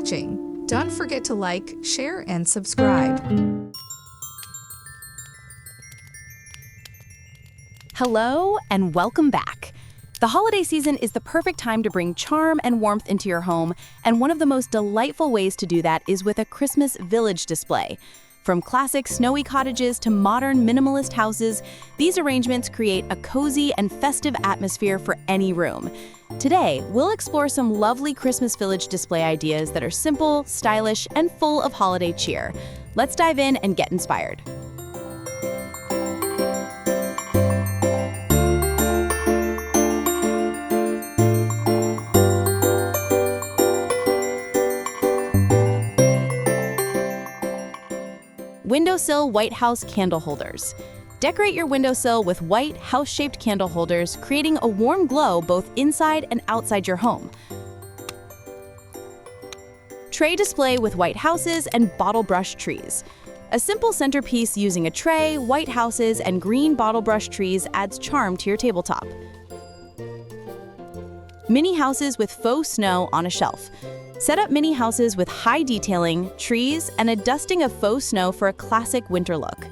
watching. Don't forget to like, share, and subscribe. Hello and welcome back. The holiday season is the perfect time to bring charm and warmth into your home, and one of the most delightful ways to do that is with a Christmas village display. From classic snowy cottages to modern minimalist houses, these arrangements create a cozy and festive atmosphere for any room. Today, we'll explore some lovely Christmas village display ideas that are simple, stylish, and full of holiday cheer. Let's dive in and get inspired. Windowsill White House candle holders. Decorate your windowsill with white, house-shaped candle holders, creating a warm glow both inside and outside your home. Tray display with white houses and bottle brush trees. A simple centerpiece using a tray, white houses, and green bottle brush trees adds charm to your tabletop. Mini houses with faux snow on a shelf. Set up mini houses with high detailing, trees, and a dusting of faux snow for a classic winter look.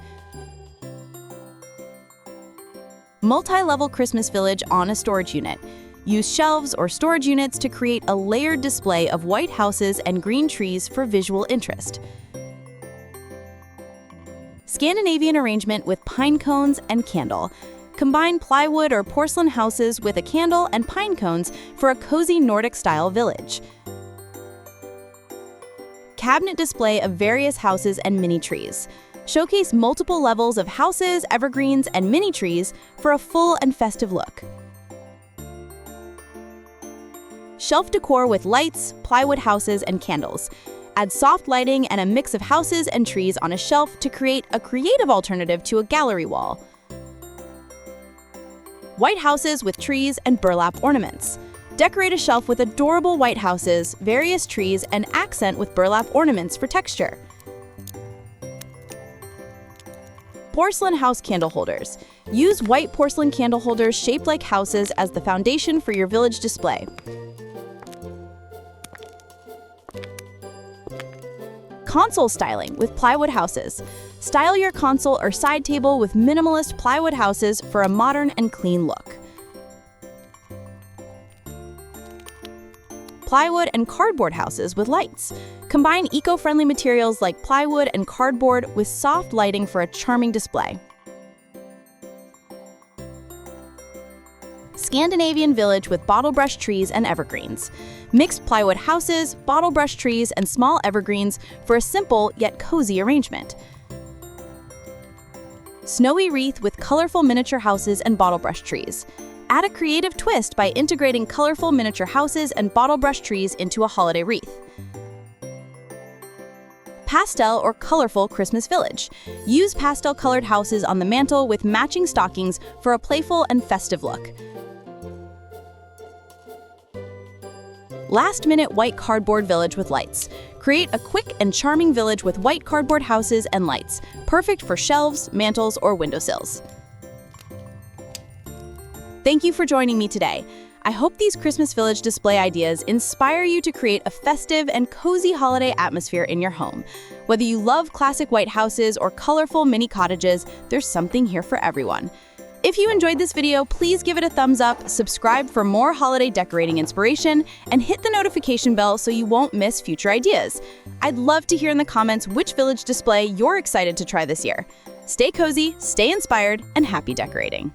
Multi-level Christmas village on a storage unit. Use shelves or storage units to create a layered display of white houses and green trees for visual interest. Scandinavian arrangement with pine cones and candle. Combine plywood or porcelain houses with a candle and pine cones for a cozy Nordic-style village. Cabinet display of various houses and mini trees. Showcase multiple levels of houses, evergreens, and mini trees for a full and festive look. Shelf decor with lights, plywood houses, and candles. Add soft lighting and a mix of houses and trees on a shelf to create a creative alternative to a gallery wall. White houses with trees and burlap ornaments. Decorate a shelf with adorable white houses, various trees, and accent with burlap ornaments for texture. Porcelain house candle holders. Use white porcelain candle holders shaped like houses as the foundation for your village display. Console styling with plywood houses. Style your console or side table with minimalist plywood houses for a modern and clean look. Plywood and cardboard houses with lights. Combine eco-friendly materials like plywood and cardboard with soft lighting for a charming display. Scandinavian village with bottle brush trees and evergreens. Mixed plywood houses, bottle brush trees, and small evergreens for a simple yet cozy arrangement. Snowy wreath with colorful miniature houses and bottle brush trees. Add a creative twist by integrating colorful miniature houses and bottle brush trees into a holiday wreath. Pastel or colorful Christmas village. Use pastel-colored houses on the mantle with matching stockings for a playful and festive look. Last-minute white cardboard village with lights. Create a quick and charming village with white cardboard houses and lights, perfect for shelves, mantels, or windowsills. Thank you for joining me today. I hope these Christmas village display ideas inspire you to create a festive and cozy holiday atmosphere in your home. Whether you love classic white houses or colorful mini cottages, there's something here for everyone. If you enjoyed this video, please give it a thumbs up, subscribe for more holiday decorating inspiration, and hit the notification bell so you won't miss future ideas. I'd love to hear in the comments which village display you're excited to try this year. Stay cozy, stay inspired, and happy decorating.